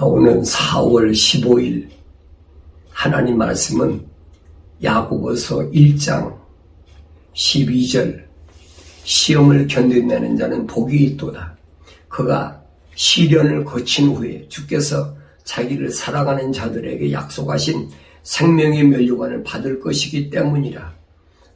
오늘 4월 15일 하나님 말씀은 야고보서 1장 12절 시험을 견뎌내는 자는 복이 있도다. 그가 시련을 거친 후에 주께서 자기를 사랑하는 자들에게 약속하신 생명의 면류관을 받을 것이기 때문이라.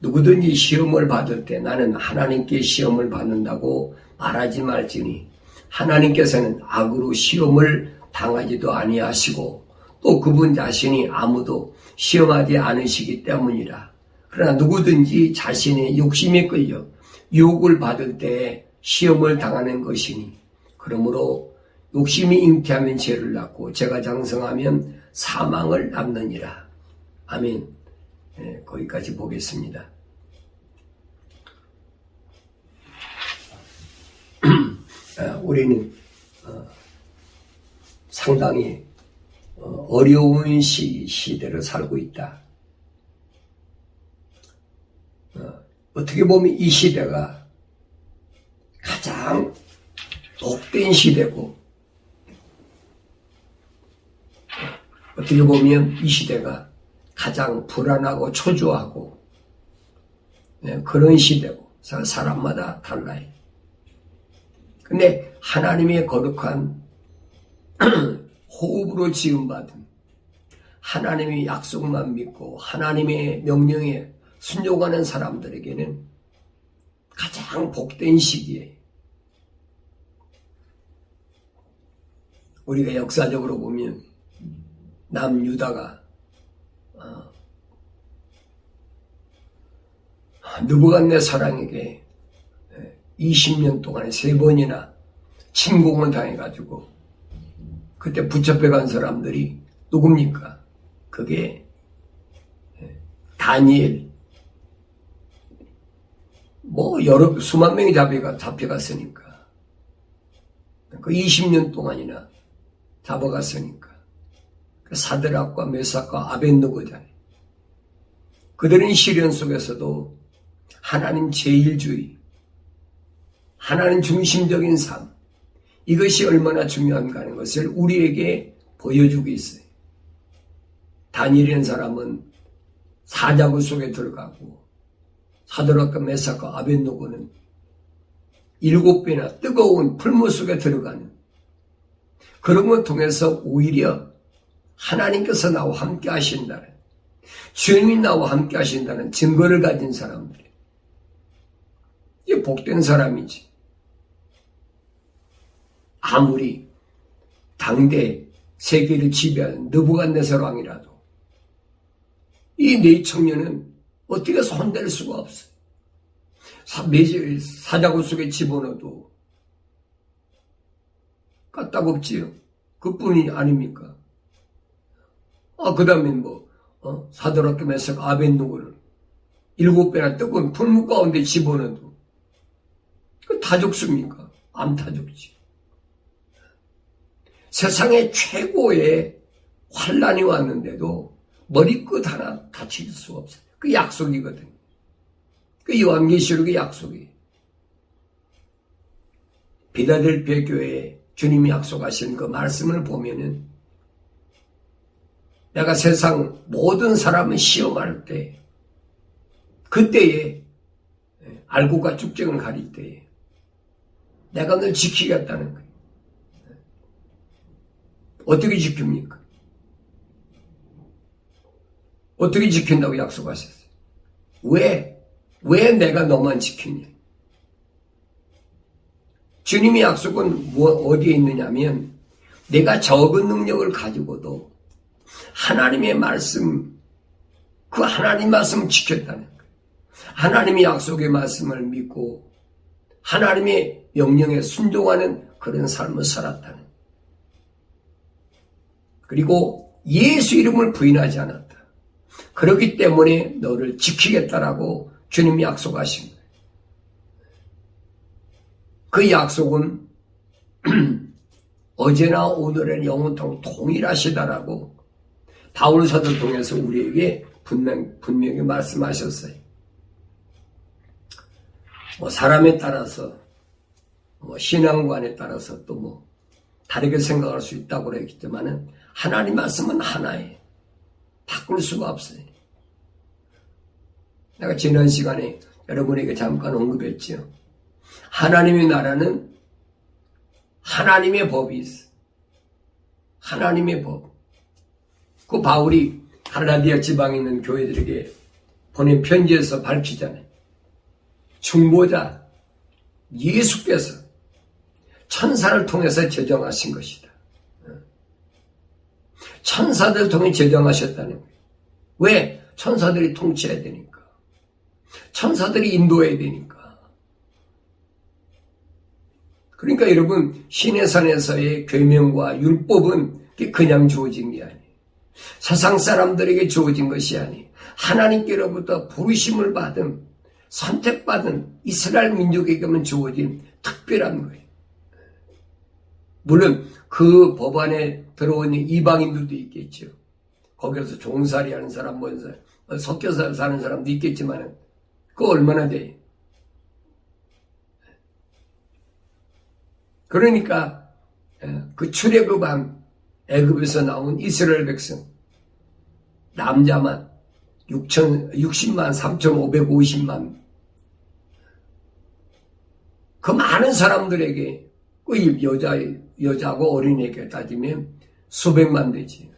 누구든지 시험을 받을 때 나는 하나님께 시험을 받는다고 말하지 말지니 하나님께서는 악으로 시험을 당하지도 아니하시고 또 그분 자신이 아무도 시험하지 않으시기 때문이라. 그러나 누구든지 자신의 욕심에 끌려 유혹을 받을 때 시험을 당하는 것이니 그러므로 욕심이 잉태하면 죄를 낳고 죄가 장성하면 사망을 낳느니라. 아멘. 네, 거기까지 보겠습니다. 우리는 상당히 어려운 시대를 살고 있다. 어떻게 보면 이 시대가 가장 복된 시대고, 어떻게 보면 이 시대가 가장 불안하고 초조하고 그런 시대고, 사람마다 달라요. 근데 하나님의 거룩한 호흡으로 지음받은 하나님의 약속만 믿고 하나님의 명령에 순종하는 사람들에게는 가장 복된 시기에, 우리가 역사적으로 보면 남유다가 느부갓네살에게 20년 동안에 3번이나 침공을 당해가지고 그때 붙잡혀 간 사람들이 누굽니까? 그게 다니엘, 여러 수만 명이 잡혀갔으니까, 그 20년 동안이나 잡아갔으니까, 사드락과 메삭과 아벳느고잖아요. 그들은 시련 속에서도 하나님 제일주의, 하나님 중심적인 삶, 이것이 얼마나 중요한가 하는 것을 우리에게 보여주고 있어요. 다니엘이라는 사람은 사자굴 속에 들어가고 사드락과 메삭과 아벳느고는 7배나 뜨거운 풀무 속에 들어가는, 그런 것 통해서 오히려 하나님께서 나와 함께 하신다는, 주님이 나와 함께 하신다는 증거를 가진 사람들이에요. 이게 복된 사람이지. 아무리 당대 세계를 지배하는 느부갓네살 왕이라도 이 네 청년은 어떻게 손댈 수가 없어요. 사자굴 속에 집어넣어도 까딱없지요. 그뿐이 아닙니까? 그 다음에 사드락과 메삭 아벳느고를 7배나 뜨거운 풀무 가운데 집어넣어도 다 죽습니까? 안 다 죽지. 세상에 최고의 환란이 왔는데도 머리끝 하나 다칠 수 없어요. 그 약속이거든요. 그 요한계시록의 약속이에요. 빌라델피아 교회에 주님이 약속하신 그 말씀을 보면은, 내가 세상 모든 사람을 시험할 때, 그때에 알고가 쭉정을 가릴 때에 내가 널 지키겠다는 거예요. 어떻게 지킵니까? 어떻게 지킨다고 약속하셨어요? 왜 내가 너만 지키냐? 주님의 약속은 어디에 있느냐면, 내가 적은 능력을 가지고도 하나님의 말씀, 그 하나님 말씀을 지켰다는 거예요. 하나님의 약속의 말씀을 믿고 하나님의 명령에 순종하는 그런 삶을 살았다는 거예요. 그리고 예수 이름을 부인하지 않았다. 그렇기 때문에 너를 지키겠다라고 주님이 약속하신 거예요. 그 약속은 어제나 오늘의 영원토록 동일하시다라고 바울 사도를 통해서 우리에게 분명히 말씀하셨어요. 사람에 따라서, 신앙관에 따라서 또 다르게 생각할 수 있다고 그랬지만은 하나님 말씀은 하나예요. 바꿀 수가 없어요. 내가 지난 시간에 여러분에게 잠깐 언급했죠. 하나님의 나라는 하나님의 법이 있어. 하나님의 법. 그 바울이 갈라디아 지방에 있는 교회들에게 보낸 편지에서 밝히잖아요. 중보자 예수께서 천사를 통해서 제정하신 것이다. 천사들 통해 제정하셨다는 거예요. 왜? 천사들이 통치해야 되니까. 천사들이 인도해야 되니까. 그러니까 여러분, 시내산에서의 계명과 율법은 그냥 주어진 게 아니에요. 세상 사람들에게 주어진 것이 아니에요. 하나님께로부터 부르심을 받은, 선택받은 이스라엘 민족에게만 주어진 특별한 거예요. 물론 그 법 안에 들어온 이방인들도 있겠죠. 거기서 종살이 하는 사람, 섞여서 사는 사람도 있겠지만 그거 얼마나 돼요? 그러니까 그 출애굽한 애굽에서 나온 이스라엘 백성 남자만 60만 3,550만 그 많은 사람들에게 그 여자하고 어린이에게 따지면 수백만 되지.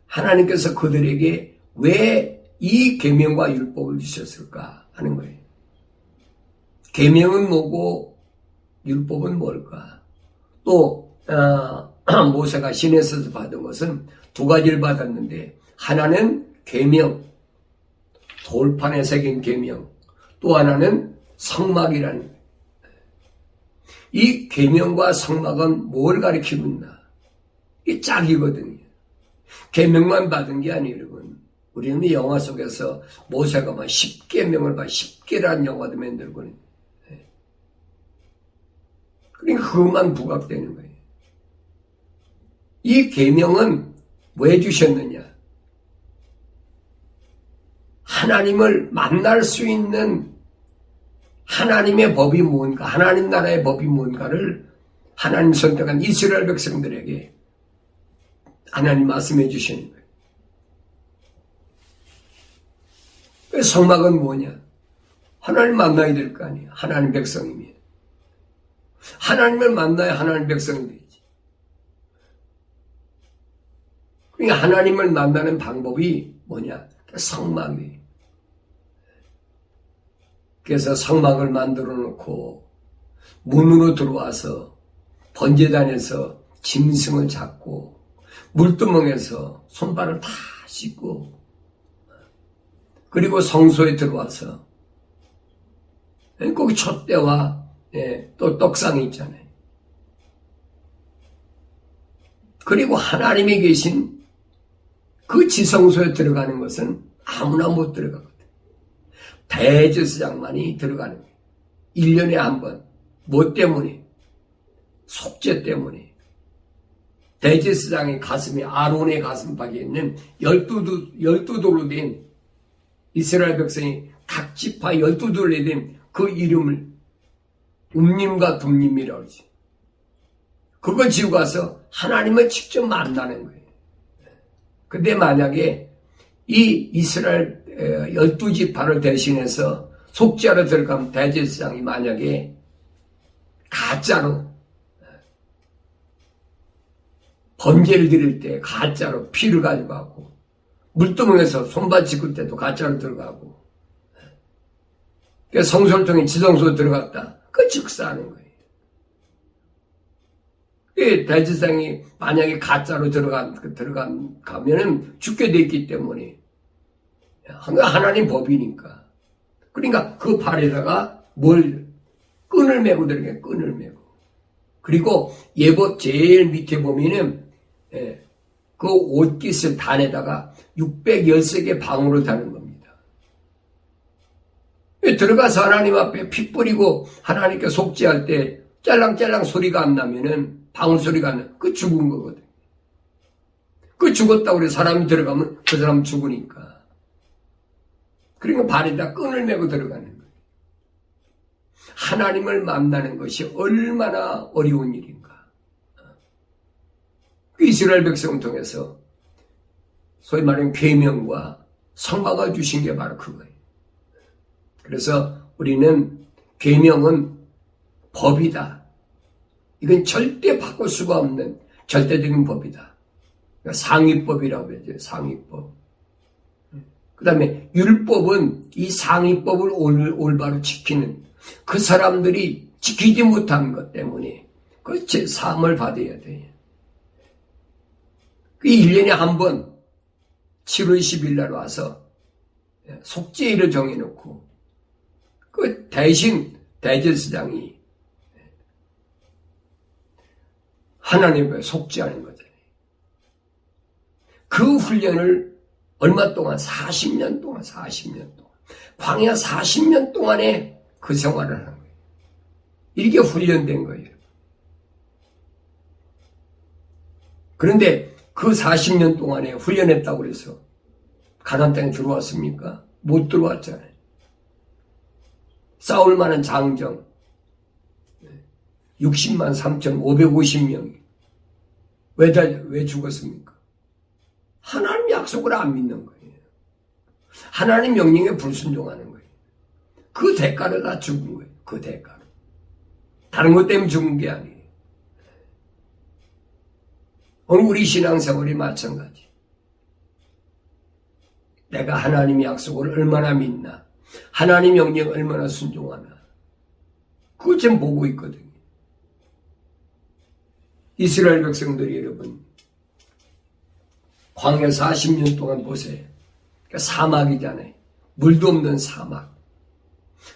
하나님께서 그들에게 왜 이 계명과 율법을 주셨을까 하는 거예요. 계명은 뭐고 율법은 뭘까? 또 모세가 시내에서 받은 것은 두 가지를 받았는데 하나는 계명, 돌판에 새긴 계명, 또 하나는 성막이라는 거예요. 이 계명과 성막은 뭘 가리키고 있나? 이게 짝이거든요. 계명만 받은 게 아니에요, 여러분. 우리는 영화 속에서 모세가 막 10계명을 봐, 10개라는 영화도 만들거든요. 그러니까 그것만 부각되는 거예요. 이 계명은 왜 주셨느냐? 하나님을 만날 수 있는 하나님의 법이 뭔가, 하나님 나라의 법이 뭔가를 하나님 선택한 이스라엘 백성들에게 하나님 말씀해 주시는 거예요. 성막은 뭐냐? 하나님 만나야 될 거 아니에요. 하나님 백성이면. 하나님을 만나야 하나님 백성이 되지. 그러니까 하나님을 만나는 방법이 뭐냐? 성막이에요. 그래서 성막을 만들어 놓고 문으로 들어와서 번제단에서 짐승을 잡고 물두멍에서 손발을 다 씻고 그리고 성소에 들어와서 거기 촛대와 또 떡상이 있잖아요. 그리고 하나님이 계신 그 지성소에 들어가는 것은 아무나 못 들어가거든요. 대제사장만이 들어가는 거예요. 1년에 한 번. 뭐 때문에? 속죄 때문에. 대제사장의 가슴에 아론의 가슴팍에 있는 12돌로 된 이스라엘 백성이 각 지파 12돌로 된 그 이름을 움님과 둠님이라고 그러지. 그걸 지고 가서 하나님을 직접 만나는 거예요. 근데 만약에 이 이스라엘 12지파를 대신해서 속죄하러 들어가면 대제사장이 만약에 가짜로 번제를 드릴 때 가짜로 피를 가지고 가고 물두멍에서 손발 짚을 때도 가짜로 들어가고 성소를 통해 지성소에 들어갔다. 그 즉사하는 거예요. 대제사장이 만약에 가짜로 가면은 죽게 돼 있기 때문에 하나님 법이니까. 그러니까 그 발에다가 끈을 메고 들어가요. 끈을 메고. 그리고 예법 제일 밑에 보면은 그 옷깃을 단에다가 613개 방울을 다는 겁니다. 들어가서 하나님 앞에 피 뿌리고 하나님께 속죄할 때 짤랑짤랑 소리가 안 나면은 방울 소리가 안 나면 그 죽은 거거든. 그 죽었다고 그래 사람이 들어가면 그 사람 죽으니까. 그러니까 발에다 끈을 메고 들어가는 거예요. 하나님을 만나는 것이 얼마나 어려운 일인가. 그 이스라엘 백성을 통해서 소위 말하는 계명과 성막을 주신 게 바로 그거예요. 그래서 우리는 계명은 법이다. 이건 절대 바꿀 수가 없는 절대적인 법이다. 그러니까 상위법이라고 하죠. 상위법. 그 다음에 율법은 이 상위법을 올바로 지키는 그 사람들이 지키지 못한 것 때문에 그 사함을 받아야 돼요. 그 1년에 한 번 7월 10일 날 와서 속죄일을 정해놓고 그 대신 대제사장이 하나님께 속죄하는 거잖아요. 그 훈련을 얼마 동안? 40년 동안. 광야 40년 동안에 그 생활을 하는 거예요. 이렇게 훈련된 거예요. 그런데 그 40년 동안에 훈련했다고 해서 가나안 땅에 들어왔습니까? 못 들어왔잖아요. 싸울 만한 장정 60만 3,550명이 왜 죽었습니까? 하나님 약속을 안 믿는 거예요. 하나님 명령에 불순종하는 거예요. 그 대가로 다 죽은 거예요. 그 대가로. 다른 것 때문에 죽은 게 아니에요. 오늘 우리 신앙생활이 마찬가지. 내가 하나님의 약속을 얼마나 믿나, 하나님 명령에 얼마나 순종하나, 그거 지금 보고 있거든요. 이스라엘 백성들이 여러분 광야 40년 동안 보세요. 그러니까 사막이잖아요. 물도 없는 사막.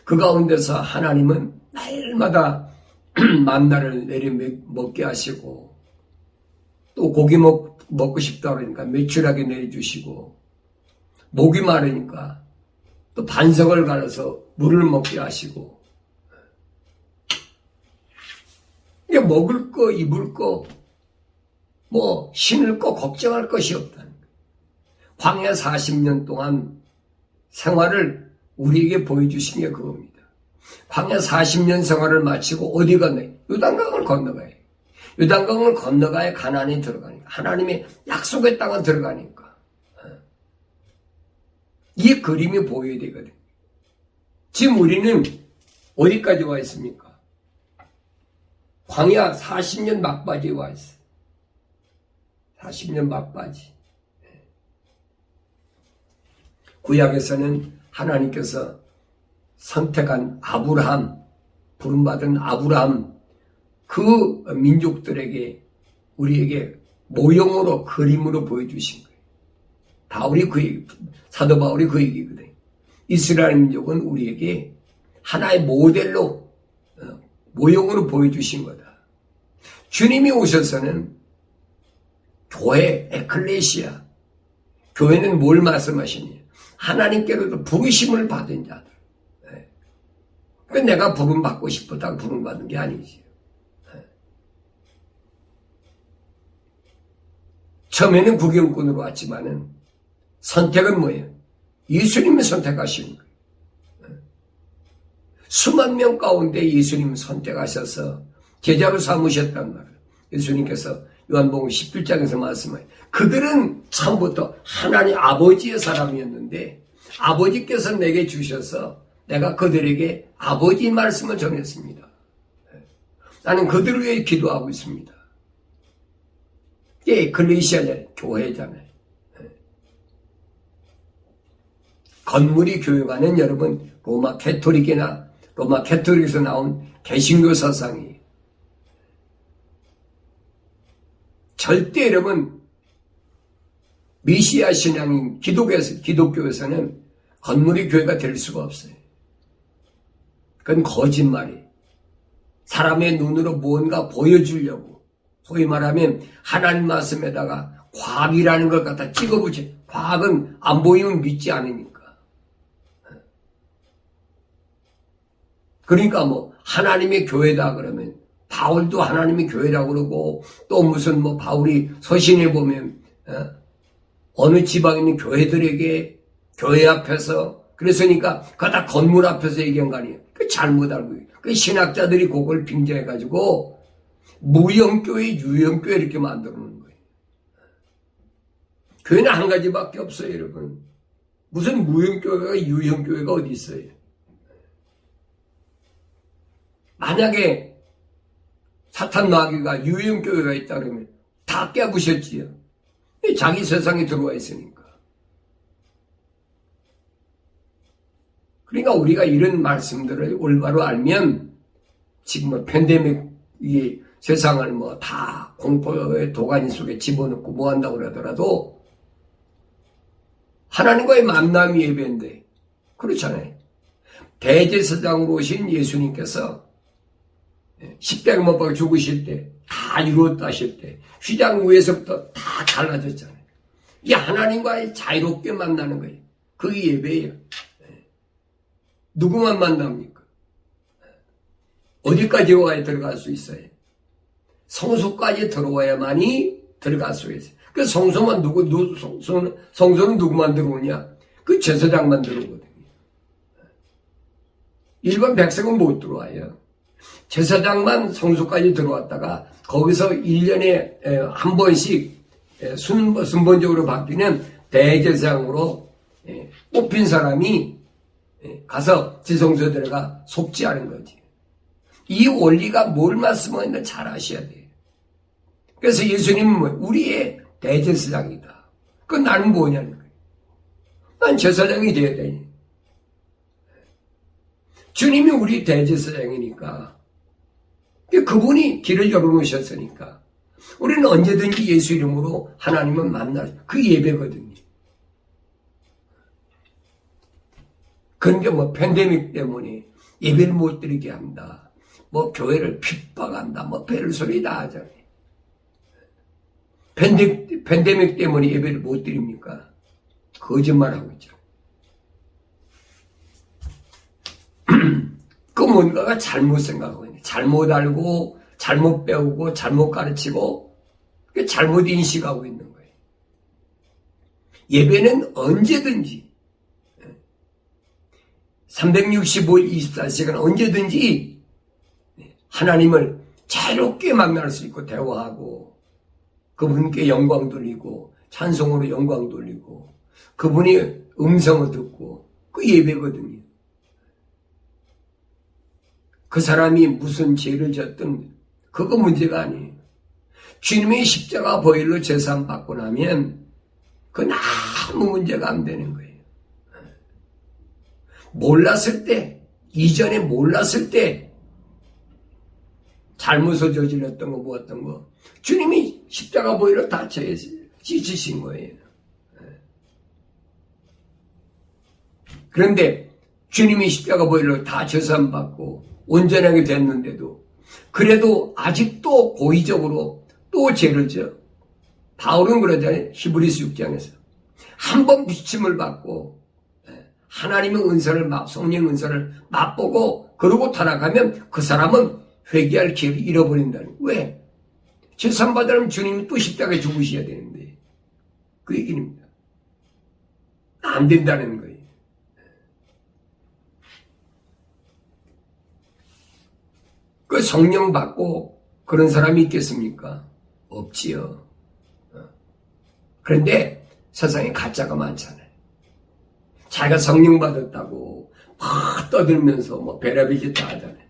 그 가운데서 하나님은 날마다 만나를 내려 먹게 하시고 또 고기 먹고 싶다 그러니까 매출하게 내려주시고 목이 마르니까 또 반석을 갈아서 물을 먹게 하시고 이게 먹을 거 입을 거 뭐 신을 거 걱정할 것이 없다는 거예요. 광야 40년 동안 생활을 우리에게 보여주신 게 그겁니다. 광야 40년 생활을 마치고 어디 건너요? 요단강을 건너가요. 요단강을 건너가야 가나안에 들어가니까 하나님의 약속의 땅에 들어가니까 이 그림이 보여야 되거든요. 지금 우리는 어디까지 와 있습니까? 광야 40년 막바지에 와 있어요. 40년 막바지. 구약에서는 하나님께서 선택한 아브라함, 부름받은 아브라함, 그 민족들에게 우리에게 모형으로 그림으로 보여주신 거예요. 바울이 그 얘기, 사도 바울이 그 얘기거든요. 이스라엘 민족은 우리에게 하나의 모델로 모형으로 보여주신 거다. 주님이 오셔서는 교회, 에클레시아, 교회는 뭘 말씀하시니? 하나님께로도 부르심을 받은 자들. 그 내가 부름 받고 싶었다고 부름 받는 게 아니지. 처음에는 구경꾼으로 왔지만은 선택은 뭐예요? 예수님이 선택하신 거예요. 수만 명 가운데 예수님을 선택하셔서 제자로 삼으셨단 말이에요. 예수님께서 요한복음 17장에서 말씀해요. 그들은 처음부터 하나님 아버지의 사람이었는데 아버지께서 내게 주셔서 내가 그들에게 아버지 말씀을 전했습니다. 나는 그들을 위해 기도하고 있습니다. 이게 에클레시아잖아요. 교회잖아요. 건물이 교회관은 여러분 로마 캐토릭에서 나온 개신교 사상이에요. 절대 여러분 메시아 신앙인 기독교에서는 건물이 교회가 될 수가 없어요. 그건 거짓말이에요. 사람의 눈으로 무언가 보여주려고 소위 말하면 하나님 말씀에다가 과학이라는 걸 갖다 찍어붙여. 과학은 안 보이면 믿지 않으니까. 그러니까 뭐 하나님의 교회다 그러면 바울도 하나님의 교회라고 그러고 또 무슨 뭐 바울이 서신에 보면 어느 지방에 있는 교회들에게 교회 앞에서 그랬으니까 그거 다 건물 앞에서 얘기한 거 아니에요. 그 잘못 알고 있어요. 그 신학자들이 그걸 빙자해가지고 무형교회, 유형교회 이렇게 만들어 놓은 거예요. 교회는 한 가지밖에 없어요, 여러분. 무슨 무형교회가 유형교회가 어디 있어요? 만약에 사탄 마귀가 유형교회가 있다 그러면 다 깨부셨지요. 자기 세상에 들어와 있으니까. 그러니까 우리가 이런 말씀들을 올바로 알면 지금 뭐 팬데믹이 세상을 뭐 다 공포의 도가니 속에 집어넣고 뭐 한다고 그러더라도 하나님과의 만남이 예배인데 그렇잖아요. 대제사장으로 오신 예수님께서 십자가 못 박아 죽으실 때 다 이루었다 하실 때 휘장 위에서부터 다 갈라졌잖아요. 이게 하나님과의 자유롭게 만나는 거예요. 그게 예배예요. 누구만 만납니까? 어디까지 와야 들어갈 수 있어요? 성소까지 들어와야만이 들어갈 수 있어요. 그 성소는 누구만 들어오냐? 그 제사장만 들어오거든요. 일반 백성은 못 들어와요. 제사장만 성소까지 들어왔다가 거기서 1년에 한 번씩 순번적으로 바뀌는 대제사장으로 뽑힌 사람이 가서 지성소에 들어가 속죄하는 거지. 이 원리가 뭘 말씀하는지 잘 아셔야 돼요. 그래서 예수님은 우리의 대제사장이다. 그 나는 뭐냐는 거예요. 난 제사장이 돼야 되니. 주님이 우리 대제사장이니까. 그분이 길을 열어놓으셨으니까. 우리는 언제든지 예수 이름으로 하나님을 만날 그 예배거든요. 그런데 뭐 팬데믹 때문에 예배를 못 드리게 한다. 뭐 교회를 핍박한다. 뭐 별소리 다 하잖아요. 팬데믹 때문에 예배를 못 드립니까? 거짓말하고 있죠. 그 뭔가가 잘못 생각하고 있네. 잘못 알고, 잘못 배우고, 잘못 가르치고, 잘못 인식하고 있는 거예요. 예배는 언제든지, 365일 24시간 언제든지 하나님을 자유롭게 만날 수 있고, 대화하고, 그분께 영광 돌리고, 찬송으로 영광 돌리고, 그분이 음성을 듣고, 그 예배거든요. 그 사람이 무슨 죄를 졌든 그거 문제가 아니에요. 주님의 십자가 보혈로 제사함 받고 나면 그건 아무 문제가 안 되는 거예요. 몰랐을 때, 이전에 몰랐을 때 잘못을 저질렀던 거 뭐였던 거 주님이 십자가 보혈로 다 찢으신 거예요. 그런데 주님이 십자가 보혈로 다 제사함 받고 온전하게 됐는데도 그래도 아직도 고의적으로 또 죄를 져. 바울은 그러잖아요. 히브리서 6장에서. 한 번 부침을 받고 하나님의 은사를 성령 은사를 맛보고 그러고 타락하면 그 사람은 회개할 기회를 잃어버린다는 거예요. 왜? 제사함 받으려면 주님이 또 십자가에 죽으셔야 되는데 그 얘기입니다. 안 된다는 거예요. 그 성령 받고 그런 사람이 있겠습니까? 없지요. 그런데 세상에 가짜가 많잖아요. 자기가 성령 받았다고 막 떠들면서 뭐 베라비지 다 하잖아요.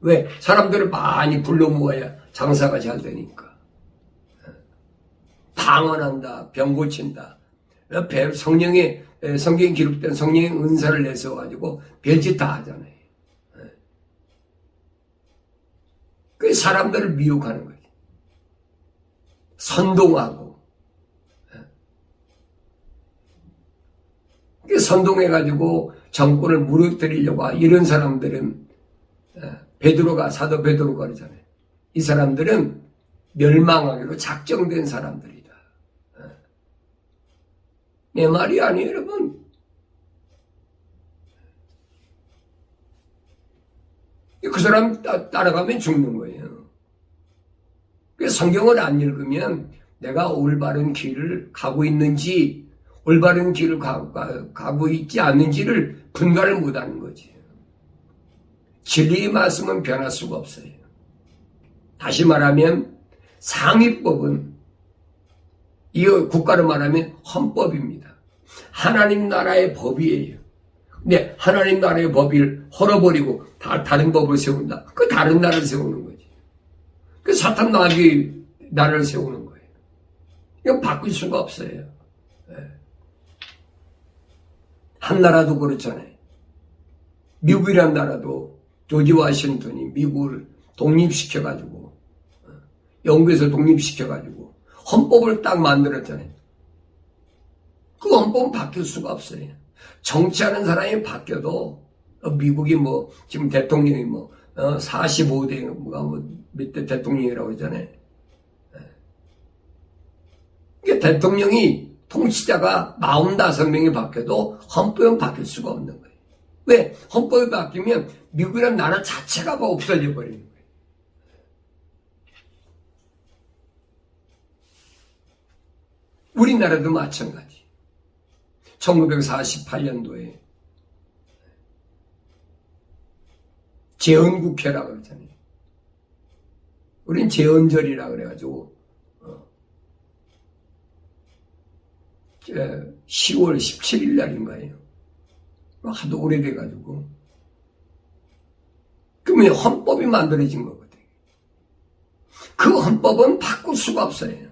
왜? 사람들을 많이 불러 모아야 장사가 잘 되니까. 방언한다, 병 고친다. 성령의 성경에 기록된 성령의 은사를 내서 가지고 별짓 다 하잖아요. 그 사람들을 미혹하는 거지. 선동하고. 선동해가지고 정권을 무너뜨리려고 이런 사람들은 사도 베드로가 그러잖아요. 이 사람들은 멸망하기로 작정된 사람들이다. 내 말이 아니에요, 여러분. 그 사람 따라가면 죽는 거예요. 성경을 안 읽으면 내가 올바른 길을 가고 있는지 올바른 길을 가고 있지 않는지를 분간을 못하는 거지. 진리의 말씀은 변할 수가 없어요. 다시 말하면 상위법은 이거 국가로 말하면 헌법입니다. 하나님 나라의 법이에요. 근데 하나님 나라의 법을 헐어버리고 다른 법을 세운다. 그 다른 나라를 세우는 거지. 그 사탄 마귀 나라를 세우는 거예요. 이거 바꿀 수가 없어요. 한 나라도 그렇잖아요. 미국이란 나라도 조지 워싱턴이 미국을 독립시켜가지고, 영국에서 독립시켜가지고 헌법을 딱 만들었잖아요. 그 헌법은 바뀔 수가 없어요. 정치하는 사람이 바뀌어도 미국이 뭐 지금 대통령이 뭐 45대 뭐 몇 대 대통령이라고 하잖아요. 이게 대통령이 통치자가 45명이 바뀌어도 헌법은 바뀔 수가 없는 거예요. 왜? 헌법이 바뀌면 미국이라는 나라 자체가 없어져 버리는 거예요. 우리나라도 마찬가지. 1948년도에 재헌국회라고 그러잖아요. 우린 재헌절이라 그래가지고 10월 17일 날인가요? 하도 오래돼가지고. 그러면 헌법이 만들어진 거거든요. 그 헌법은 바꿀 수가 없어요.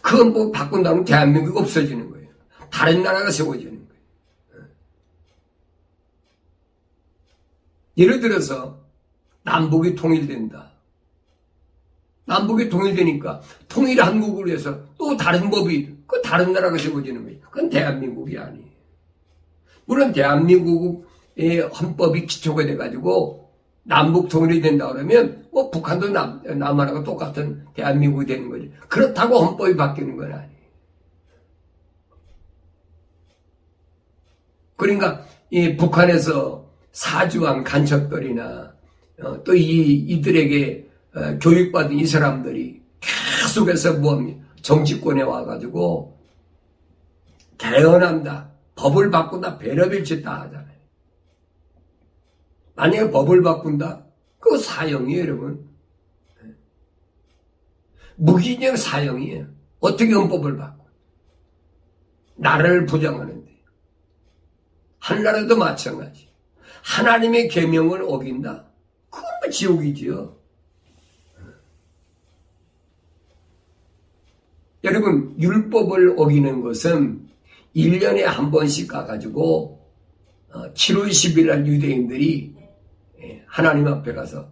그 헌법 바꾼다면 대한민국이 없어지는 거예요. 다른 나라가 세워지는 거예요. 예를 들어서 남북이 통일된다. 남북이 통일되니까 통일 한국을 위해서 또 다른 법이 그 다른 나라가 세워지는 거예요. 그건 대한민국이 아니에요. 물론 대한민국의 헌법이 기초가 돼가지고 남북 통일이 된다 그러면 뭐 북한도 남한하고 똑같은 대한민국이 되는 거지. 그렇다고 헌법이 바뀌는 건 아니에요. 그러니까 이 북한에서 사주한 간첩들이나 또 이들에게 교육받은 이 사람들이 계속해서 정치권에 와가지고 개헌한다, 법을 바꾼다, 별의별 짓 다 하잖아요. 만약에 법을 바꾼다, 그거 사형이에요, 여러분. 무기징역 사형이에요. 어떻게 헌법을 바꿔? 나라를 부정하는데. 한나라도 마찬가지. 하나님의 계명을 어긴다? 그건 뭐 지옥이지요. 여러분, 율법을 어기는 것은 1년에 한 번씩 가가지고 7월 10일 날 유대인들이 하나님 앞에 가서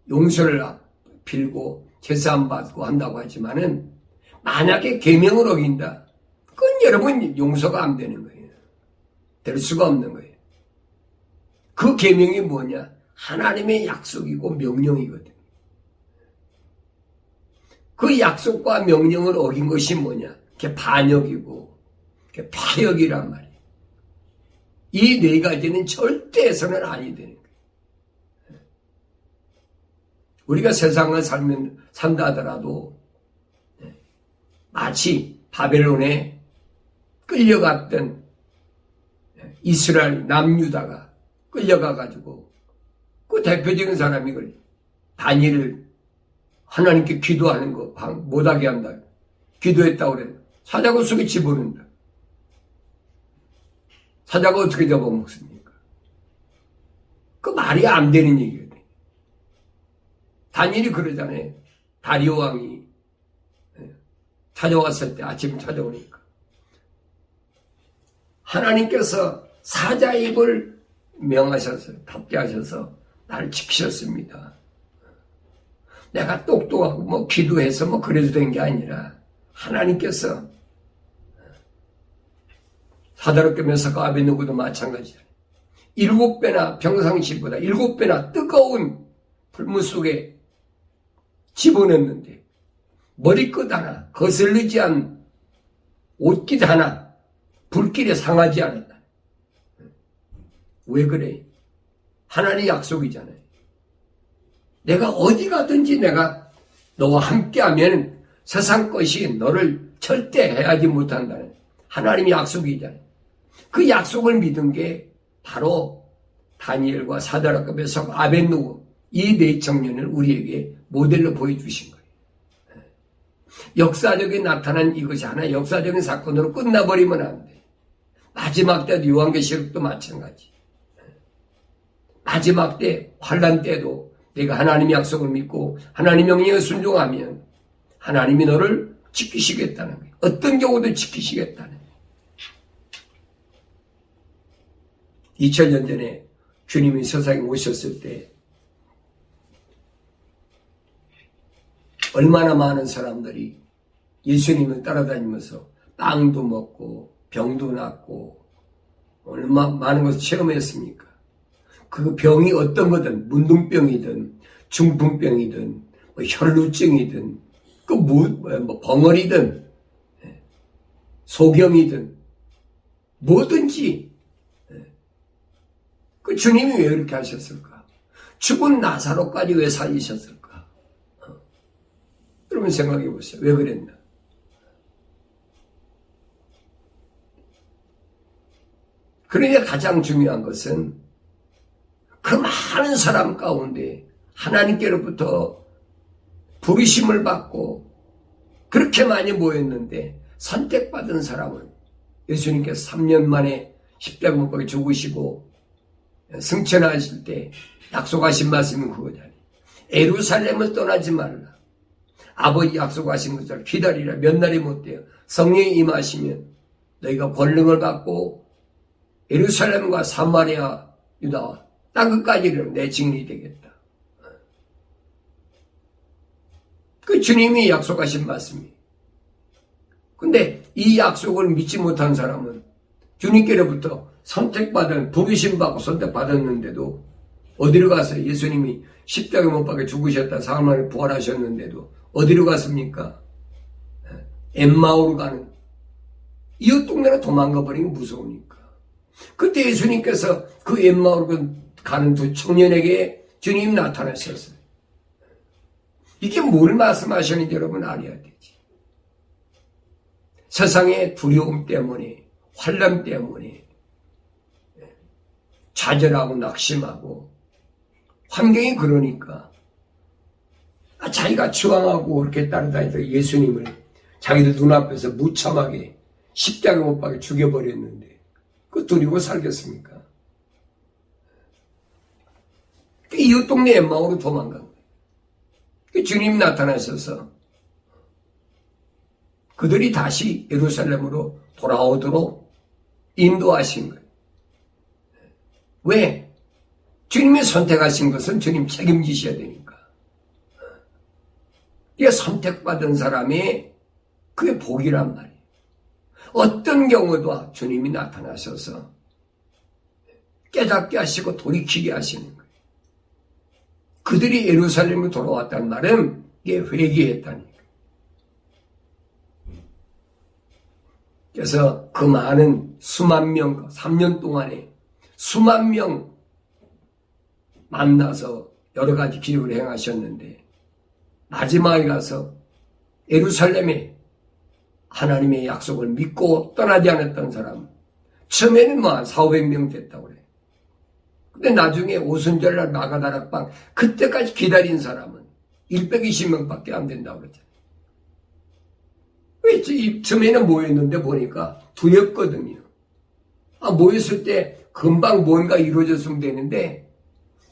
용서를 빌고 제사함 받고 한다고 하지만은 만약에 계명을 어긴다, 그건 여러분 용서가 안 되는 거예요. 될 수가 없는 거예요. 그 계명이 뭐냐? 하나님의 약속이고 명령이거든. 그 약속과 명령을 어긴 것이 뭐냐? 그게 반역이고 그게 파역이란 말이에요. 이 네 가지는 절대 해서는 아니 되는 거예요. 우리가 세상을 산다 하더라도 마치 바벨론에 끌려갔던 이스라엘 남유다가 끌려가가지고 그 대표적인 사람이 다니엘을 하나님께 기도하는 거 못하게 한다. 기도했다고 그래. 사자가 속에 집어넣는다. 사자가 어떻게 잡아먹습니까? 그 말이 안 되는 얘기거든요. 다니엘이 그러잖아요. 다리오 왕이 찾아왔을 때 아침에 찾아오니까 하나님께서 사자 입을 명하셔서 닫게 하셔서 나를 지키셨습니다. 내가 똑똑하고 뭐 기도해서 뭐 그래도 된 게 아니라 하나님께서 사다롭게 면사가 아벤누고도 마찬가지잖아요. 7배나 평상시보다 7배나 뜨거운 불문 속에 집어넣는데 머리끝 하나 거슬리지 않은 옷깃 하나 불길에 상하지 않았다. 왜 그래? 하나님의 약속이잖아요. 내가 어디 가든지 내가 너와 함께하면 세상 것이 너를 절대 해하지 못한다는 하나님의 약속이잖아요. 그 약속을 믿은 게 바로 다니엘과 사드락과 메삭 아벤누고 이 네 청년을 우리에게 모델로 보여주신 거예요. 역사적인 나타난 이것이 하나의 역사적인 사건으로 끝나버리면 안 돼. 마지막 때도 요한계시록도 마찬가지. 마지막 때 환난 때도 내가 하나님의 약속을 믿고 하나님 명령에 순종하면 하나님이 너를 지키시겠다는 거예요. 어떤 경우도 지키시겠다는 거예요. 2000년 전에 주님이 세상에 오셨을 때 얼마나 많은 사람들이 예수님을 따라다니면서 빵도 먹고 병도 낫고 얼마나 많은 것을 체험했습니까? 그 병이 어떤 거든 문둥병이든 중풍병이든 뭐 혈루증이든 뭐 벙어리든 소경이든 뭐든지 그 주님이 왜 이렇게 하셨을까? 죽은 나사로까지 왜 살리셨을까? 여러분 생각해 보세요. 왜 그랬나? 그러니까 가장 중요한 것은 그 많은 사람 가운데 하나님께로부터 부르심을 받고 그렇게 많이 모였는데 선택받은 사람을 예수님께서 3년 만에 십자가 못 박혀 죽으시고 승천하실 때 약속하신 말씀은 그거잖아요. 예루살렘을 떠나지 말라. 아버지 약속하신 것처럼 기다리라. 몇 날이 못 돼요. 성령이 임하시면 너희가 권능을 받고 예루살렘과 사마리아, 유다 땅끝까지는 내 증인이 되겠다. 그 주님이 약속하신 말씀이에요. 근데 이 약속을 믿지 못한 사람은 주님께로부터 선택받은 부르심 받고 선택받았는데도 어디로 갔어요? 예수님이 십자가에 못 박혀 죽으셨다. 사흘 만에 부활하셨는데도 어디로 갔습니까? 엠마오로 가는 이웃 동네로 도망가 버리면 무서우니까. 그때 예수님께서 그 엠마오로 가는 두 청년에게 주님 나타나셨어요. 이게 뭘 말씀하시는지 여러분 알아야 되지. 세상의 두려움 때문에 환난 때문에 좌절하고 낙심하고 환경이 그러니까 자기가 추앙하고 그렇게 따라다니던 예수님을 자기들 눈앞에서 무참하게 십자가 못 박혀 죽여버렸는데 그 두리고 살겠습니까? 이웃 동네 엠마오로 도망간 거예요. 주님이 나타나셔서 그들이 다시 예루살렘으로 돌아오도록 인도하신 거예요. 왜? 주님이 선택하신 것은 주님 책임지셔야 되니까. 이게 선택받은 사람의 그게 복이란 말이에요. 어떤 경우도 주님이 나타나셔서 깨닫게 하시고 돌이키게 하시는 거예요. 그들이 예루살렘으로 돌아왔다는 말은 이게 회개했다니까. 그래서 그 많은 수만 명, 3년 동안에 수만 명 만나서 여러 가지 기록을 행하셨는데 마지막에 가서 예루살렘에 하나님의 약속을 믿고 떠나지 않았던 사람 처음에는 뭐 한 400~500명 됐다고 그래. 근데 나중에 오순절날 마가다락방 그때까지 기다린 사람은 120명밖에 안 된다고 그랬잖아요. 왜 처음에는 모였는데 보니까 두렵거든요. 모였을 때 금방 뭔가 이루어졌으면 되는데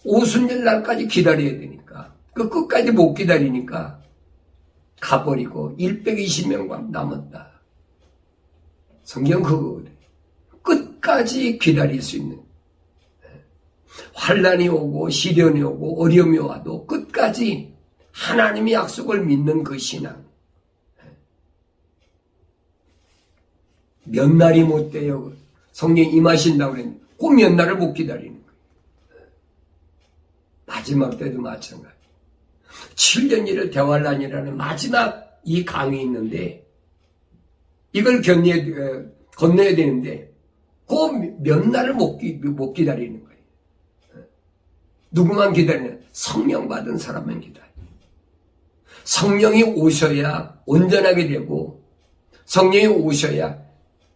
오순절날까지 기다려야 되니까 그 끝까지 못 기다리니까 가버리고 120명만 남았다. 성경 그거거든요. 끝까지 기다릴 수 있는 환난이 오고 시련이 오고 어려움이 와도 끝까지 하나님의 약속을 믿는 그 신앙. 몇 날이 못 돼요. 성령이 임하신다고 그랬는데 그 몇 날을 못 기다리는 거예요. 마지막 때도 마찬가지. 7년 일을 대환란이라는 마지막 이 강이 있는데 이걸 건너야 되는데 그 몇 날을 못 기다리는 거예요. 누구만 기다리냐? 성령 받은 사람만 기다려. 성령이 오셔야 온전하게 되고 성령이 오셔야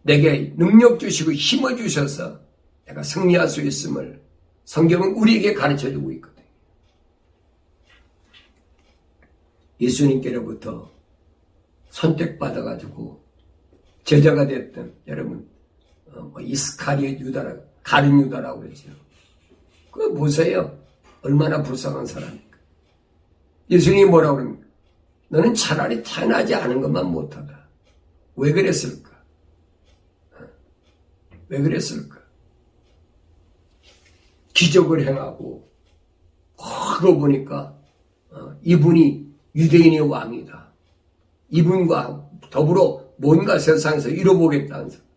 내게 능력 주시고 힘을 주셔서 내가 승리할 수 있음을 성경은 우리에게 가르쳐주고 있거든요. 예수님께로부터 선택받아가지고 제자가 됐던 여러분 이스카리ot 유다라 가룟 유다라고 그러죠. 그거 보세요. 얼마나 불쌍한 사람입니까? 예수님이 뭐라고 그럽니까? 너는 차라리 태어나지 않은 것만 못하다. 왜 그랬을까? 왜 그랬을까? 기적을 행하고 그거 보니까 이분이 유대인의 왕이다. 이분과 더불어 뭔가 세상에서 이뤄보겠다는 생각.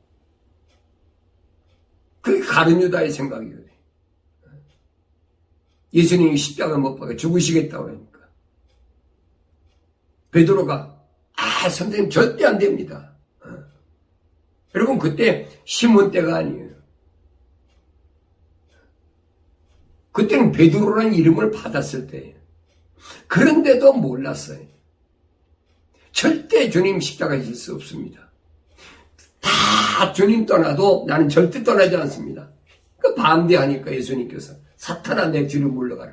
그게 가룟 유다의 생각이거든요. 예수님이 십자가 못 박아 죽으시겠다고 하니까 베드로가 선생님 절대 안 됩니다. 여러분 그때 시몬 때가 아니에요. 그때는 베드로라는 이름을 받았을 때예요. 그런데도 몰랐어요. 절대 주님 십자가 질 수 없습니다. 다 주님 떠나도 나는 절대 떠나지 않습니다. 그 반대하니까 예수님께서 사탄아 내 뒤로 물러가라.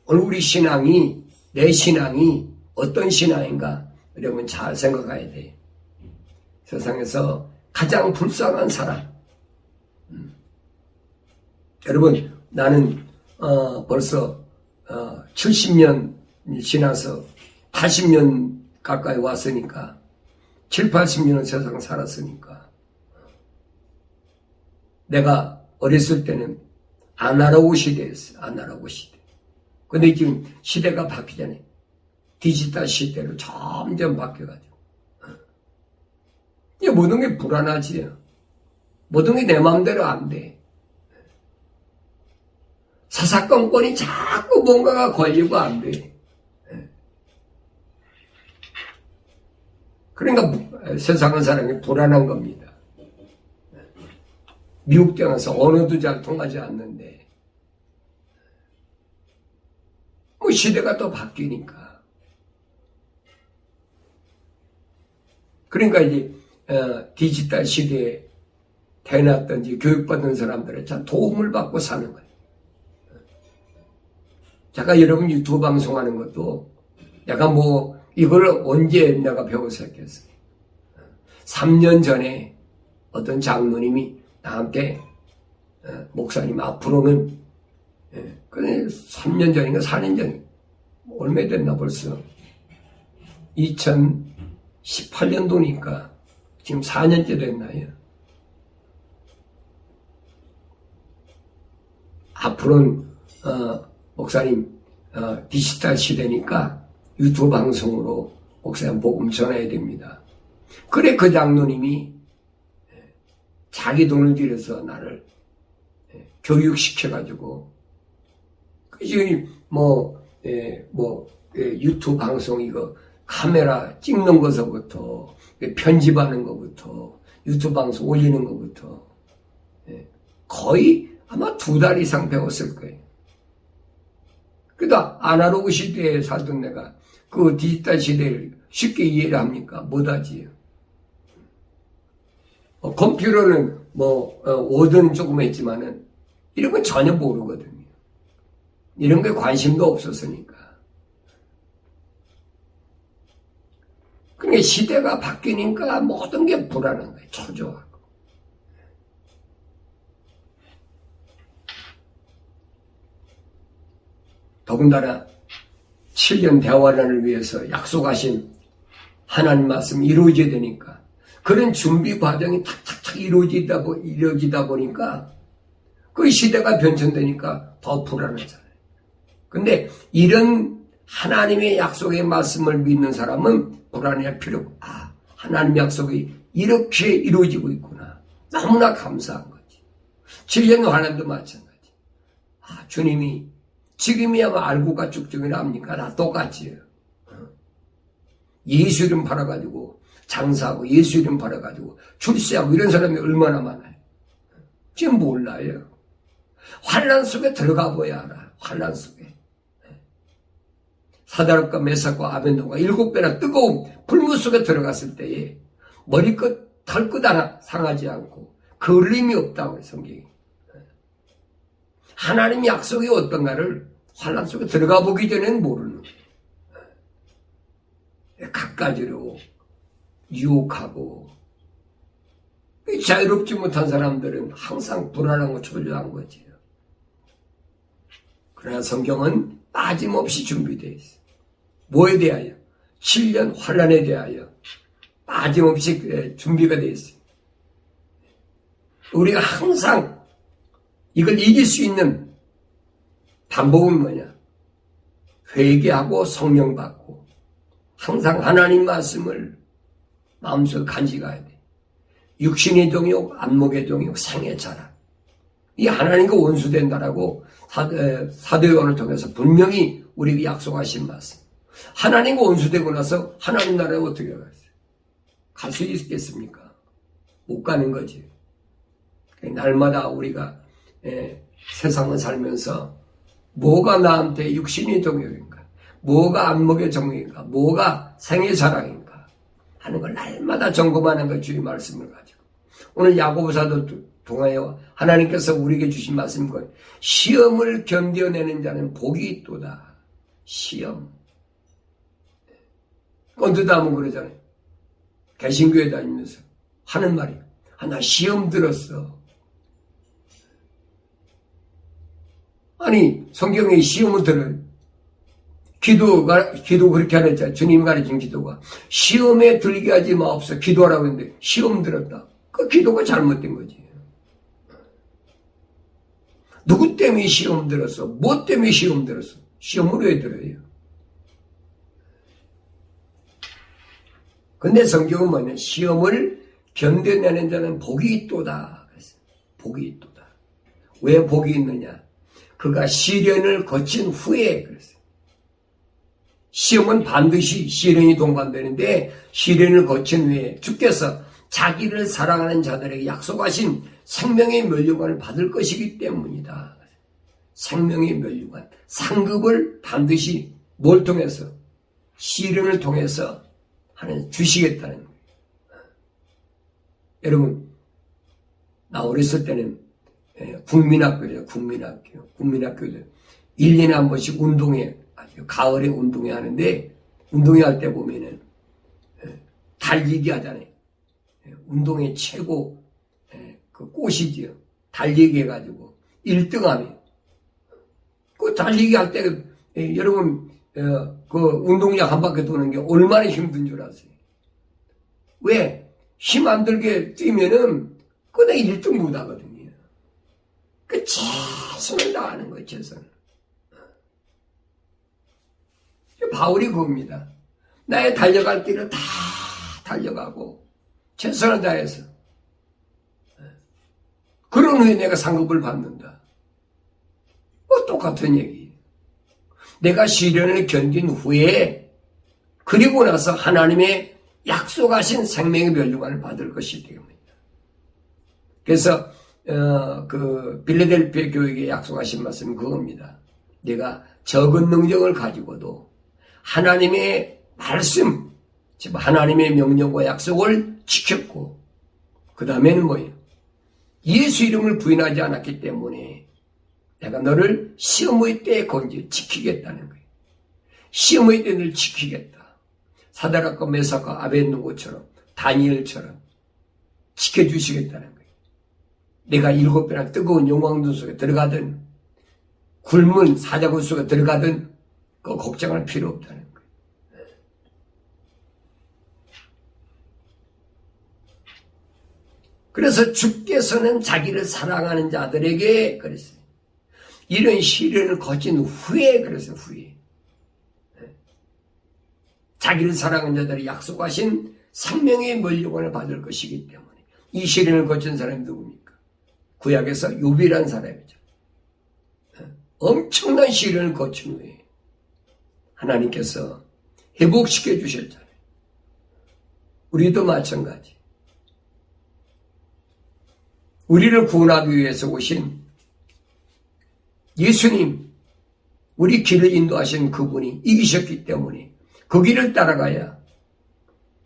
오늘 우리 신앙이 내 신앙이 어떤 신앙인가 여러분 잘 생각해야 돼요. 세상에서 가장 불쌍한 사람. 여러분 나는 벌써 70년 지나서 80년 가까이 왔으니까 7, 80년은 세상 살았으니까 내가 어렸을 때는 아날로그 시대였어요. 아날로그 시대. 근데 지금 시대가 바뀌잖아요. 디지털 시대로 점점 바뀌어가지고 이제 모든 게 불안하지. 모든 게 내 마음대로 안 돼. 사사건건이 자꾸 뭔가가 걸리고 안 돼. 그러니까 세상은 사람이 불안한 겁니다. 미국 땅에서 언어도 잘 통하지 않는데 뭐 시대가 또 바뀌니까. 그러니까 이제 디지털 시대에 태어났든지 교육받은 사람들은 참 도움을 받고 사는 거예요. 제가 여러분 유튜브 방송하는 것도 약간 이걸 언제 내가 배웠었겠어요. 3년 전에 어떤 장로님이 나한테 목사님 앞으로는 3년 전인가 4년 전인가 얼마 됐나 벌써 2018년도니까 지금 4년째 됐나요? 앞으로는 목사님 디지털 시대니까 유튜브 방송으로 목사님 복음 전해야 됩니다. 그래 그 장로님이 자기 돈을 들여서 나를 교육시켜가지고 지금 유튜브 방송 이거 카메라 찍는 것부터 편집하는 것부터 유튜브 방송 올리는 것부터 거의 아마 2달 이상 배웠을 거예요. 그러다 아날로그 시대에 살던 내가 그 디지털 시대를 쉽게 이해를 합니까? 못하지요. 컴퓨터는 워드는 조금 했지만은 이런 건 전혀 모르거든요. 이런 게 관심도 없었으니까. 그러니까 시대가 바뀌니까 모든 게 불안한 거예요. 초조하고. 더군다나 7년 대화란을 위해서 약속하신 하나님 말씀이 이루어져야 되니까 그런 준비 과정이 탁탁탁 이루어지다 보니까 그 시대가 변천되니까 더 불안하잖아요. 근데 이런 하나님의 약속의 말씀을 믿는 사람은 불안해할 필요 없고 하나님의 약속이 이렇게 이루어지고 있구나. 너무나 감사한 거지. 7년 환란도 마찬가지. 주님이 지금이야 알고가 쭉쭉이나 합니까? 다 똑같지요. 예수 이름 팔아가지고 장사하고 예수 이름 팔아가지고 출세하고 이런 사람이 얼마나 많아요. 지금 몰라요. 환란 속에 들어가 봐야 알아. 환란 속에. 사다락과 메삭과 아벤노가 7배나 뜨거운 불물 속에 들어갔을 때에 머리끝 털끝 하나 상하지 않고 걸림이 없다고 해요. 성경이. 하나님 약속이 어떤가를 환란 속에 들어가 보기 전에는 모르는 거예요. 갖가지로 유혹하고 자유롭지 못한 사람들은 항상 불안하고 초조한 거지요. 그러나 성경은 빠짐없이 준비되어 있어요. 뭐에 대하여? 7년 환란에 대하여 빠짐없이 준비가 되어 있어요. 우리가 항상 이걸 이길 수 있는 방법은 뭐냐? 회개하고 성령 받고 항상 하나님 말씀을 마음속에 간직해야 돼. 육신의 동욕, 안목의 동욕, 생의 자랑. 이 하나님과 원수된다라고 사도 요한을 통해서 분명히 우리에게 약속하신 말씀. 하나님과 원수되고 나서 하나님 나라에 어떻게 가겠어요? 갈 수 있겠습니까? 못 가는 거지. 날마다 우리가 세상을 살면서 뭐가 나한테 육신의 동욕인가, 뭐가 안목의 정욕인가, 뭐가 생의 자랑인가 하는 걸 날마다 점검하는 것 주의 말씀을 가지고 오늘 야고보사도 통하여 하나님께서 우리에게 주신 말씀인 거예요. 시험을 견뎌내는 자는 복이 있도다. 시험. 언뜻 하면 그러잖아요. 개신교회 다니면서 하는 말이 나 시험 들었어. 아니 성경에 시험을 들어요. 기도 그렇게 하랬잖아요. 주님 가르친 기도가 시험에 들게 하지 마옵소서 기도하라고 했는데 시험 들었다. 그 기도가 잘못된 거지. 누구 때문에 시험 들었어? 뭐 때문에 시험 들었어? 시험을 왜 들어요? 근데 성경은 뭐냐? 시험을 견뎌내는 자는 복이 있도다. 그랬어요. 복이 있도다. 왜 복이 있느냐? 그가 시련을 거친 후에 그랬어요. 시험은 반드시 시련이 동반되는데 시련을 거친 후에 주께서 자기를 사랑하는 자들에게 약속하신 생명의 면류관을 받을 것이기 때문이다. 생명의 면류관, 상급을 반드시 뭘 통해서? 시련을 통해서 주시겠다는 거예요. 여러분, 나 어렸을 때는 국민학교죠. 국민학교들 1년에 한 번씩 운동회, 가을에 운동회 하는데 운동회 할 때 보면은 달리기 하잖아요. 운동회 최고 그 꽃이지요. 달리기 해가지고 1등하면 그 달리기 할 때 여러분 그 운동장 한 바퀴 도는 게 얼마나 힘든 줄 아세요? 왜? 힘 안 들게 뛰면은 그내 1등 못 하거든요. 그 최선을 다하는 거예요. 최선을. 바울이 그겁니다. 나의 달려갈 길을 다 달려가고 최선을 다해서 그런 후에 내가 상급을 받는다. 뭐 똑같은 얘기예요. 내가 시련을 견딘 후에 그리고 나서 하나님의 약속하신 생명의 면류관을 받을 것이기 때문입니다. 그래서 그 빌라델피아 교회에 약속하신 말씀은 그겁니다. 내가 적은 능력을 가지고도 하나님의 말씀, 즉 하나님의 명령과 약속을 지켰고 그 다음에는 뭐예요? 예수 이름을 부인하지 않았기 때문에 내가 너를 시험의 때에 건져 지키겠다는 거예요. 시험의 때에 늘 지키겠다. 사드락과 메삭과 아벳느고처럼 다니엘처럼 지켜주시겠다는 거예요. 내가 7배나 뜨거운 용왕둔 속에 들어가든 굶은 사자굴 속에 들어가든 그 걱정할 필요 없다는 거예요. 그래서 주께서는 자기를 사랑하는 자들에게 그랬어요. 이런 시련을 거친 후에 그랬어요. 후에. 자기를 사랑하는 자들이 약속하신 생명의 면류관을 받을 것이기 때문에 이 시련을 거친 사람이 누굽니까? 구약에서 욥이라는 사람이죠. 엄청난 시련을 거친 후에 하나님께서 회복시켜 주셨잖아요. 우리도 마찬가지. 우리를 구원하기 위해서 오신 예수님, 우리 길을 인도하신 그분이 이기셨기 때문에 그 길을 따라가야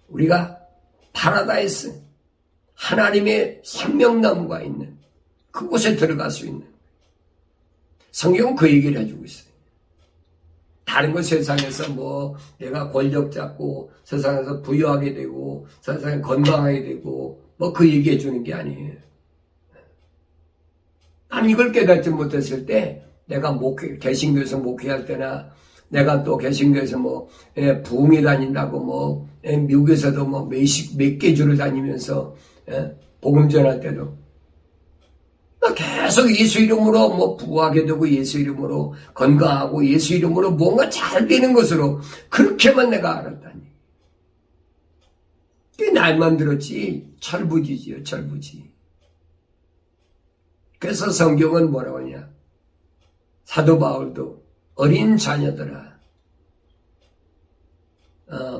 우리가 파라다이스, 하나님의 생명나무가 있는 그곳에 들어갈 수 있는 성경은 그 얘기를 해주고 있어요. 다 다른 거 세상에서 뭐 내가 권력 잡고 세상에서 부유하게 되고 세상에 건강하게 되고 뭐 그 얘기해 주는 게 아니에요. 난 이걸 깨닫지 못했을 때 내가 개신교에서 목회할 때나 내가 또 개신교에서 뭐 부흥회 다닌다고 뭐 미국에서도 뭐 몇 개 주를 다니면서 복음 전할 때도 계속 예수 이름으로 뭐 부하게 되고 예수 이름으로 건강하고 예수 이름으로 뭔가 잘 되는 것으로 그렇게만 내가 알았다니. 그 날만 들었지 철부지지요, 철부지. 그래서 성경은 뭐라고 하냐. 사도 바울도 어린 자녀들아,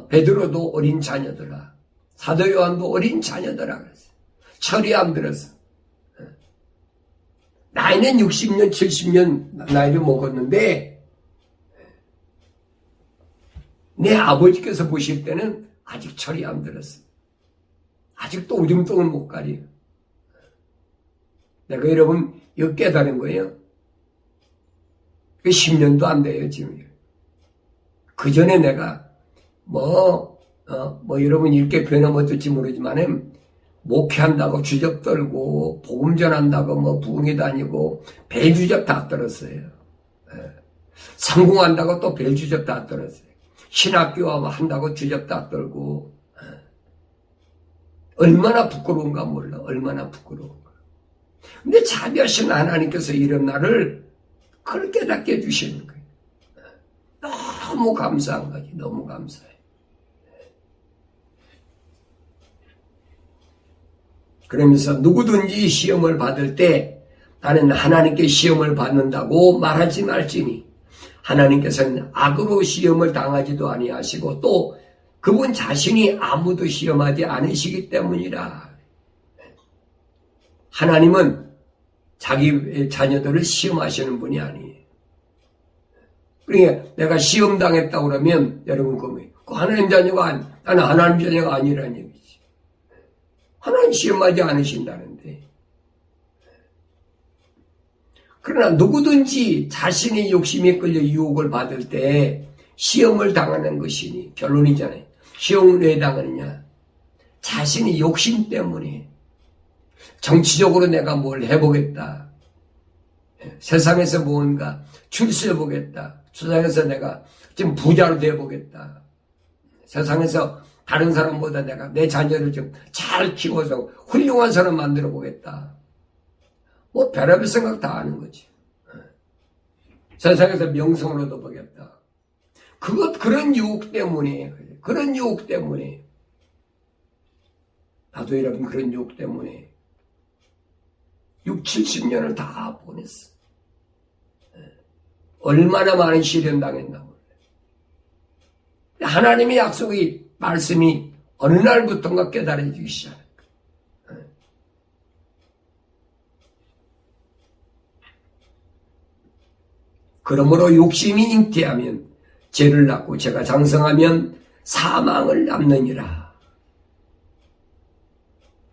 베드로도 어린 자녀들아, 사도 요한도 어린 자녀들아 그랬어요. 철이 안 들었어. 나이는 60년, 70년 나이를 먹었는데 내 아버지께서 보실 때는 아직 철이 안 들었어. 아직도 오줌통을 못 가려. 내가 여러분 이거 깨달은 거예요. 10년도 안 돼요 지금. 그 전에 내가 여러분 이렇게 변하면 어떨지 모르지만은 목회한다고 주접 떨고 복음 전한다고 뭐 부흥회 다니고 벨주접 다 떨었어요. 성공한다고 또 벨주접 다 떨었어요. 신학교 한다고 주접 다 떨고 얼마나 부끄러운가 몰라. 얼마나 부끄러운가. 근데 자비하신 하나님께서 이런 나를 그걸 깨닫게 해주시는 거예요. 너무 감사한 거지. 너무 감사해. 그러면서 누구든지 시험을 받을 때 나는 하나님께 시험을 받는다고 말하지 말지니 하나님께서는 악으로 시험을 당하지도 아니하시고 또 그분 자신이 아무도 시험하지 않으시기 때문이라. 하나님은 자기 자녀들을 시험하시는 분이 아니에요. 그러니까 내가 시험 당했다고 그러면 여러분 그 하나님 자녀가 나는 하나님 자녀가 아니라는 얘기지. 하나님 시험하지 않으신다는데. 그러나 누구든지 자신의 욕심에 끌려 유혹을 받을 때 시험을 당하는 것이니 결론이잖아요. 시험을 왜 당하느냐? 자신의 욕심 때문에 정치적으로 내가 뭘 해보겠다. 세상에서 뭔가 출세해보겠다. 세상에서 내가 좀 부자로 돼보겠다. 세상에서 다른 사람보다 내가 내 자녀를 좀 잘 키워서 훌륭한 사람 만들어 보겠다. 뭐 별의별 생각 다 하는 거지. 세상에서 명성을 얻어보겠다. 그런 유혹 때문에, 그런 유혹 때문에. 나도 여러분 그런 유혹 때문에 6, 70년을 다 보냈어. 얼마나 많은 시련 당했나 몰라. 하나님의 약속이, 말씀이 어느 날부터인가 깨달아지기 시작했다. 그러므로 욕심이 잉태하면 죄를 낳고 죄가 장성하면 사망을 낳느니라.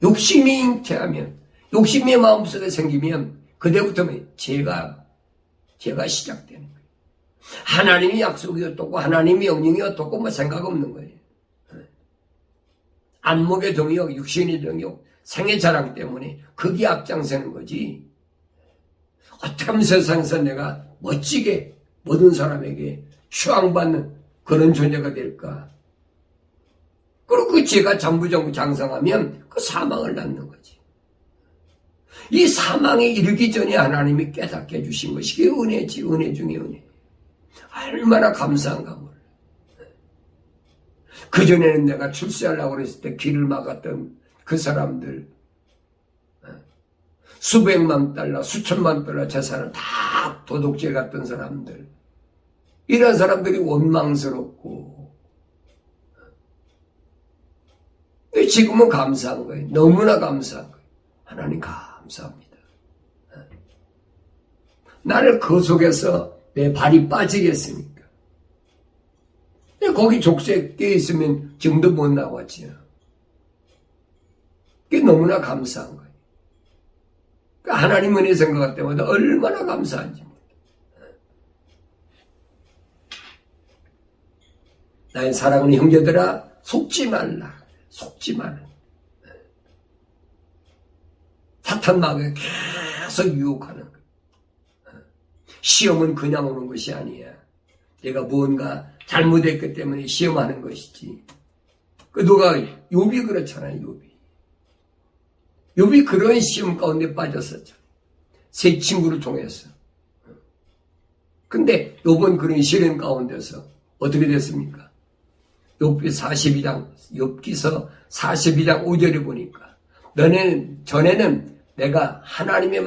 욕심이 잉태하면, 욕심이 마음속에 생기면 그때부터는 죄가 시작되는 거예요. 하나님이 약속이 어떻고 하나님이 명령이 어떻고 뭐 생각 없는 거예요. 안목의 동역, 육신의 동역, 생의 자랑 때문에 그게 앞장서는 거지. 어떻게 하면 세상에서 내가 멋지게 모든 사람에게 추앙받는 그런 존재가 될까? 그리고 그 죄가 전부 장성하면 그 사망을 낳는 거지. 이 사망에 이르기 전에 하나님이 깨닫게 해주신 것이 은혜지. 은혜 중에 은혜. 얼마나 감사한가 몰라. 그전에는 내가 출세하려고 그랬을 때 길을 막았던 그 사람들, 수백만 달러, 수천만 달러 재산을 다 도둑질 갔던 사람들, 이런 사람들이 원망스럽고, 지금은 감사한 거예요. 너무나 감사한 거예요. 하나님 감사합니다. 나를 그 속에서 내 발이 빠지겠습니까? 거기 족쇄 깨있으면 지금도 못 나왔지요. 그게 너무나 감사한 거예요. 그러니까 하나님 은혜 생각할 때마다 얼마나 감사한지. 나의 사랑하는 형제들아, 속지 말라. 속지 말라. 사탄 마귀가 계속 유혹하는 거예요. 시험은 그냥 오는 것이 아니야. 내가 무언가 잘못했기 때문에 시험하는 것이지. 그 누가 욥이 그렇잖아요. 욥이 그런 시험 가운데 빠졌었죠. 세 친구를 통해서. 근데 욥은 그런 시련 가운데서 어떻게 됐습니까? 욥기서 42장 5절에 보니까 너네는 전에는 내가 하나님의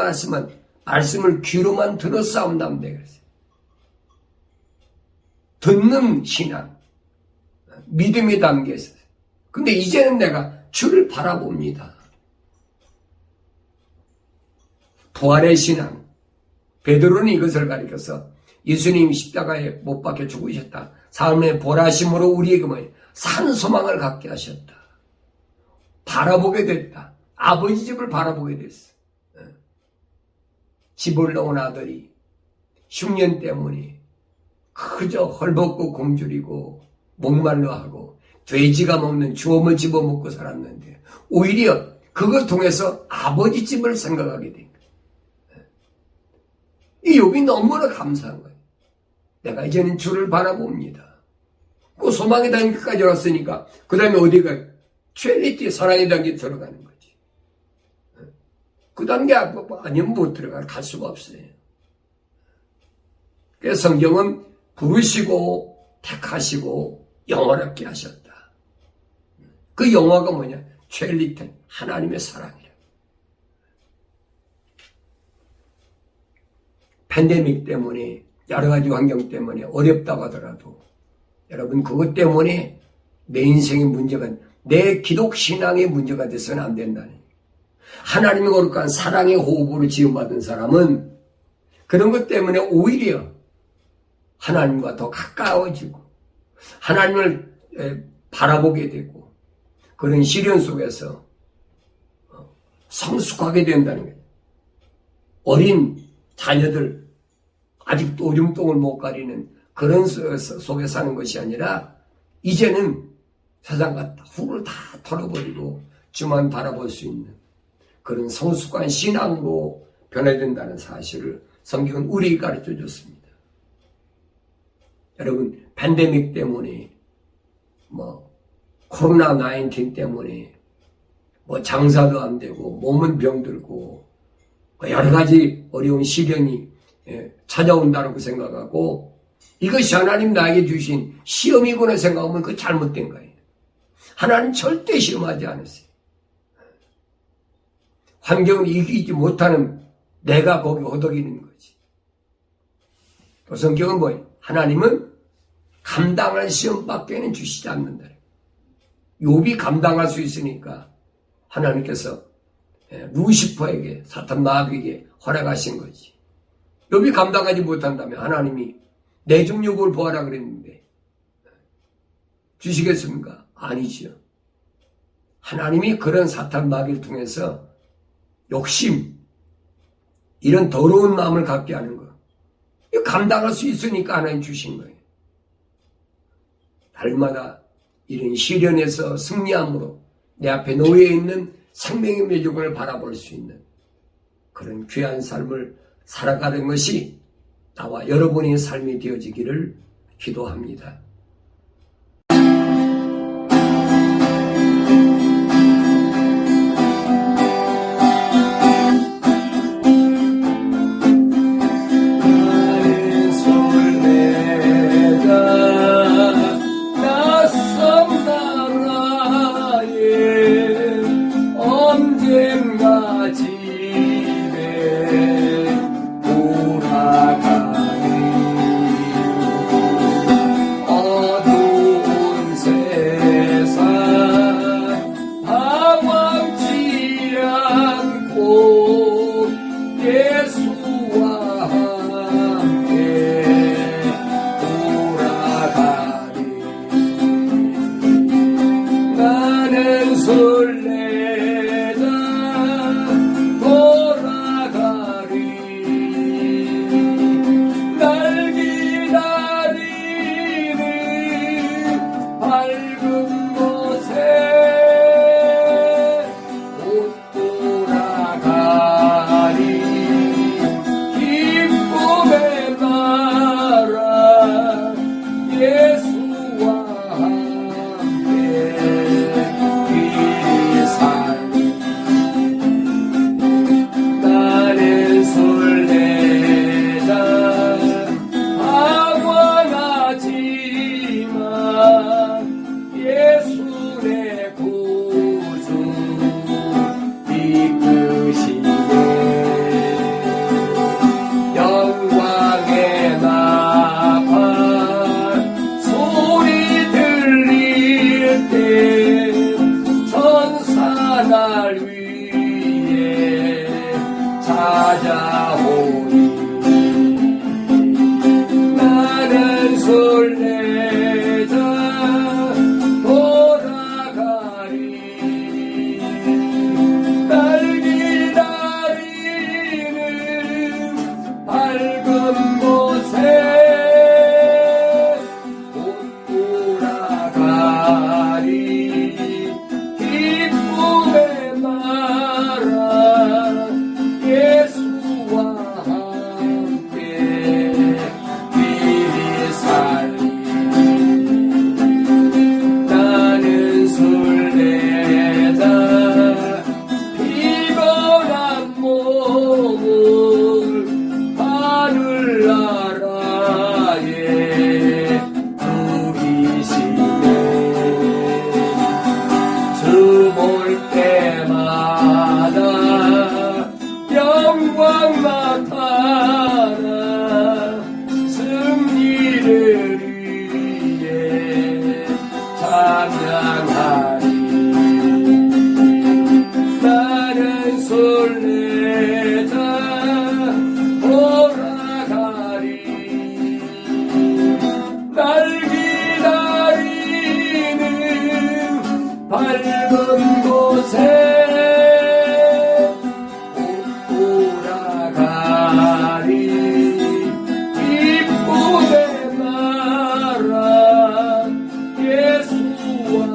말씀을 귀로만 들었사옵나이다 그랬어요. 듣는 신앙, 믿음이 담겨 있어요. 근데 이제는 내가 주를 바라봅니다. 부활의 신앙. 베드로는 이것을 가리켜서 예수님 십자가에 못 박혀 죽으셨다. 삶의 보라심으로 우리에게 산 소망을 갖게 하셨다. 바라보게 됐다. 아버지 집을 바라보게 됐어. 집을 넣은 아들이 흉년 때문에 그저 헐벗고 굶주리고 목말라 하고 돼지가 먹는 주엄을 집어먹고 살았는데 오히려 그걸 통해서 아버지 집을 생각하게 된 거예요. 이 욥이 너무나 감사한 거예요. 내가 이제는 주를 바라봅니다. 그 소망의 단계까지 왔으니까 그 다음에 어디가 트리니티 사랑의 단계에 들어가는 거지. 그 단계 아니면 못 갈 수가 없어요. 그래서 성경은 부르시고 택하시고 영원하게 하셨다. 그 영화가 뭐냐? 트리니티, 하나님의 사랑이라. 팬데믹 때문에 여러 가지 환경 때문에 어렵다고 하더라도 여러분 그것 때문에 내 인생의 문제가 내 기독신앙의 문제가 돼서는 안 된다는 거예요. 하나님의 거룩한 사랑의 호흡으로 지음받은 사람은 그런 것 때문에 오히려 하나님과 더 가까워지고 하나님을 바라보게 되고 그런 시련 속에서 성숙하게 된다는 거예요. 어린 자녀들 아직도 오줌통을 못 가리는 그런 속에 사는 것이 아니라 이제는 세상과 후를 다 털어버리고 주만 바라볼 수 있는 그런 성숙한 신앙으로 변화된다는 사실을 성경은 우리에게 가르쳐 줬습니다. 여러분 팬데믹 때문에 코로나19 때문에 장사도 안 되고 몸은 병들고 여러 가지 어려운 시련이 찾아온다고 생각하고 이것이 하나님 나에게 주신 시험이구나 생각하면 그거 잘못된 거예요. 하나님 절대 시험하지 않으세요. 환경을 이기지 못하는 내가 거기 호덕이는 거지. 또 성경은 뭐예요? 하나님은 감당할 시험밖에는 주시지 않는다. 욥이 감당할 수 있으니까 하나님께서 루시퍼에게 사탄 마귀에게 허락하신 거지. 욥이 감당하지 못한다면 하나님이 내중 욥을 보아라 그랬는데 주시겠습니까? 아니죠. 하나님이 그런 사탄 마귀를 통해서 욕심, 이런 더러운 마음을 갖게 하는 거. 이거 감당할 수 있으니까 하나님 주신 거예요. 날마다 이런 시련에서 승리함으로 내 앞에 놓여 있는 생명의 매력을 바라볼 수 있는 그런 귀한 삶을 살아가는 것이 나와 여러분의 삶이 되어지기를 기도합니다. 설레자 돌아가리 날 기다리는 밝은 곳에 돌아가리 기쁨의 나라 예수와 함께 미리 살리 나는 술래자 피곤한 몸을 하늘나라에 누리시네 주 볼 때마다 영광 나타나 승리를 위해 찬양하리 나는 설레자 돌아가리 날 기다리는 밝은 곳에 돌아가리 기쁨의 나라 예수와